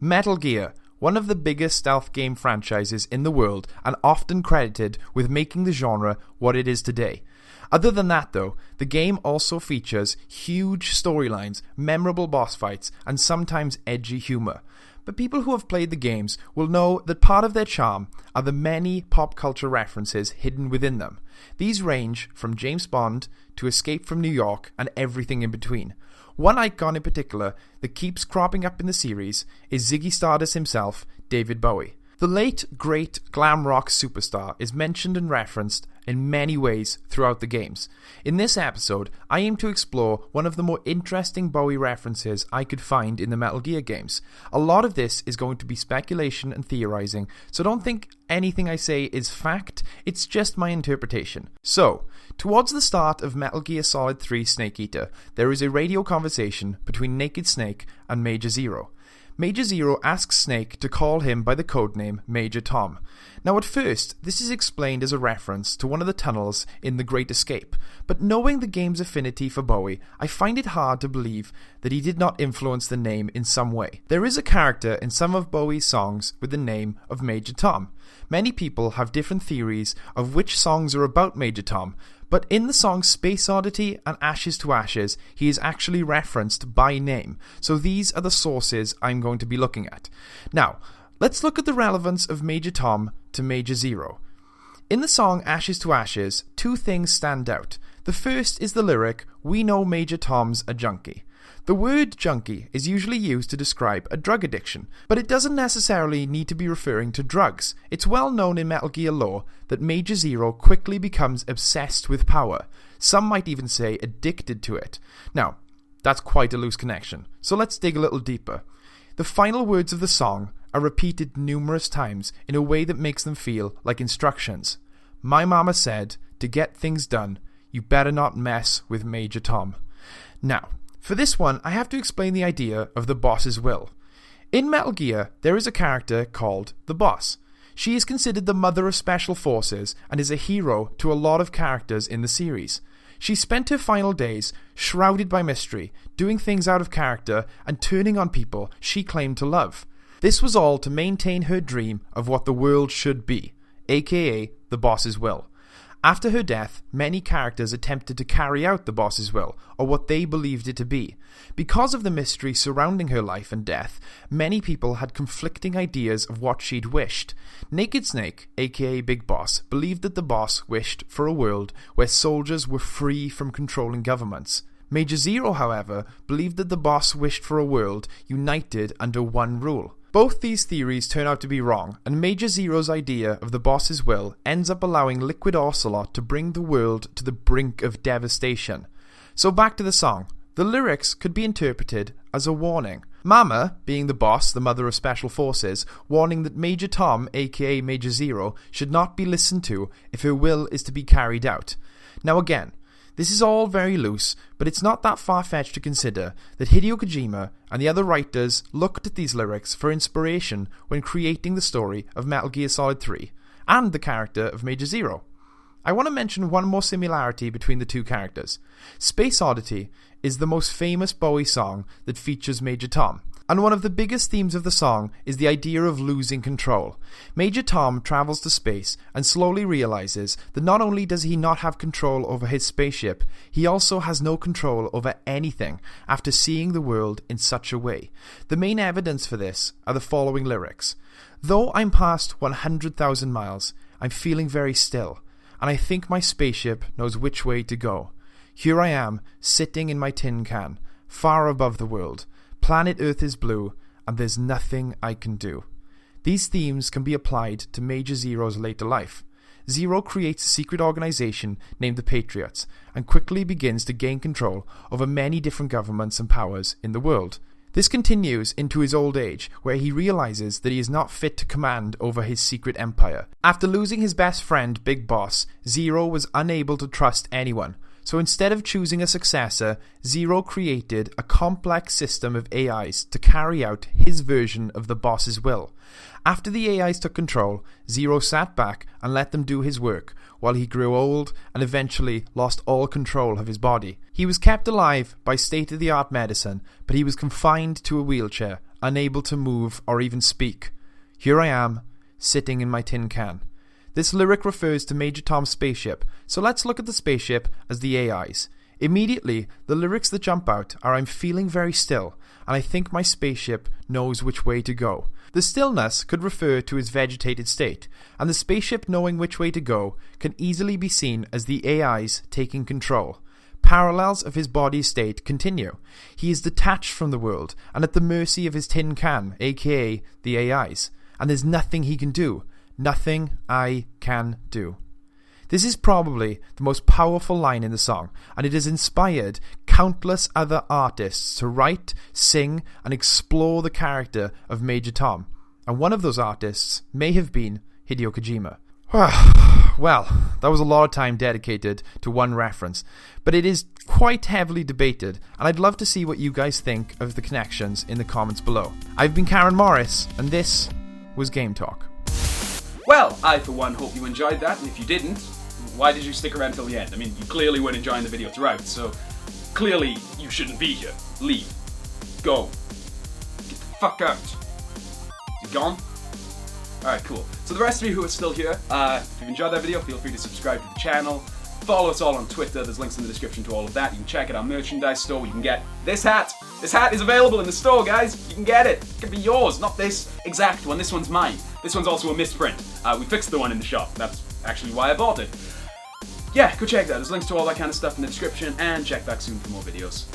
Metal Gear, one of the biggest stealth game franchises in the world and often credited with making the genre what it is today. Other than that though, the game also features huge storylines, memorable boss fights, and sometimes edgy humour. But people who have played the games will know that part of their charm are the many pop culture references hidden within them. These range from James Bond to Escape from New York and everything in between. One icon in particular that keeps cropping up in the series is Ziggy Stardust himself, David Bowie. The late, great glam rock superstar is mentioned and referenced in many ways throughout the games. In this episode, I aim to explore one of the more interesting Bowie references I could find in the Metal Gear games. A lot of this is going to be speculation and theorizing, so don't think anything I say is fact, it's just my interpretation. So, towards the start of Metal Gear Solid 3 Snake Eater, there is a radio conversation between Naked Snake and Major Zero. Major Zero asks Snake to call him by the codename Major Tom. Now at first, this is explained as a reference to one of the tunnels in The Great Escape, but knowing the game's affinity for Bowie, I find it hard to believe that he did not influence the name in some way. There is a character in some of Bowie's songs with the name of Major Tom. Many people have different theories of which songs are about Major Tom, but in the songs Space Oddity and Ashes to Ashes, he is actually referenced by name, so these are the sources I'm going to be looking at. Now, let's look at the relevance of Major Tom to Major Zero. In the song Ashes to Ashes, two things stand out. The first is the lyric, "We know Major Tom's a junkie." The word junkie is usually used to describe a drug addiction, but it doesn't necessarily need to be referring to drugs. It's well known in Metal Gear lore that Major Zero quickly becomes obsessed with power. Some might even say addicted to it. Now, that's quite a loose connection, so let's dig a little deeper. The final words of the song are repeated numerous times in a way that makes them feel like instructions. My mama said, to get things done, you better not mess with Major Tom. Now, for this one, I have to explain the idea of the boss's will. In Metal Gear, there is a character called the Boss. She is considered the mother of special forces and is a hero to a lot of characters in the series. She spent her final days shrouded by mystery, doing things out of character and turning on people she claimed to love. This was all to maintain her dream of what the world should be, aka the boss's will. After her death, many characters attempted to carry out the boss's will, or what they believed it to be. Because of the mystery surrounding her life and death, many people had conflicting ideas of what she'd wished. Naked Snake, aka Big Boss, believed that the boss wished for a world where soldiers were free from controlling governments. Major Zero, however, believed that the boss wished for a world united under one rule. Both these theories turn out to be wrong, and Major Zero's idea of the boss's will ends up allowing Liquid Ocelot to bring the world to the brink of devastation. So back to the song. The lyrics could be interpreted as a warning. Mama, being the boss, the mother of special forces, warning that Major Tom, aka Major Zero, should not be listened to if her will is to be carried out. Now again, this is all very loose, but it's not that far-fetched to consider that Hideo Kojima and the other writers looked at these lyrics for inspiration when creating the story of Metal Gear Solid 3 and the character of Major Zero. I want to mention one more similarity between the two characters. Space Oddity is the most famous Bowie song that features Major Tom, and one of the biggest themes of the song is the idea of losing control. Major Tom travels to space and slowly realizes that not only does he not have control over his spaceship, he also has no control over anything after seeing the world in such a way. The main evidence for this are the following lyrics. Though I'm past 100,000 miles, I'm feeling very still, and I think my spaceship knows which way to go. Here I am, sitting in my tin can, far above the world. Planet Earth is blue, and there's nothing I can do. These themes can be applied to Major Zero's later life. Zero creates a secret organization named the Patriots, and quickly begins to gain control over many different governments and powers in the world. This continues into his old age, where he realizes that he is not fit to command over his secret empire. After losing his best friend, Big Boss, Zero was unable to trust anyone. So instead of choosing a successor, Zero created a complex system of AIs to carry out his version of the boss's will. After the AIs took control, Zero sat back and let them do his work, while he grew old and eventually lost all control of his body. He was kept alive by state-of-the-art medicine, but he was confined to a wheelchair unable to move or even speak. Here I am, sitting in my tin can. This lyric refers to Major Tom's spaceship, so let's look at the spaceship as the AIs. Immediately, the lyrics that jump out are I'm feeling very still, and I think my spaceship knows which way to go. The stillness could refer to his vegetated state, and the spaceship knowing which way to go can easily be seen as the AIs taking control. Parallels of his body's state continue. He is detached from the world and at the mercy of his tin can, aka the AIs, and there's nothing he can do. Nothing I can do. This is probably the most powerful line in the song, and it has inspired countless other artists to write, sing, and explore the character of Major Tom. And one of those artists may have been Hideo Kojima. Well, that was a lot of time dedicated to one reference, but it is quite heavily debated, and I'd love to see what you guys think of the connections in the comments below. I've been Karen Morris, and this was Game Talk. Well, I for one hope you enjoyed that, and if you didn't, why did you stick around till the end? I mean, you clearly weren't enjoying the video throughout, so clearly you shouldn't be here. Leave. Go. Get the fuck out. You gone? Alright, cool. So the rest of you who are still here, if you've enjoyed that video, feel free to subscribe to the channel. Follow us all on Twitter, there's links in the description to all of that. You can check out our merchandise store where you can get this hat. This hat is available in the store, guys. You can get it. It can be yours, not this exact one. This one's mine. This one's also a misprint. We fixed the one in the shop. That's actually why I bought it. Yeah, go check that. There's links to all that kind of stuff in the description, and check back soon for more videos.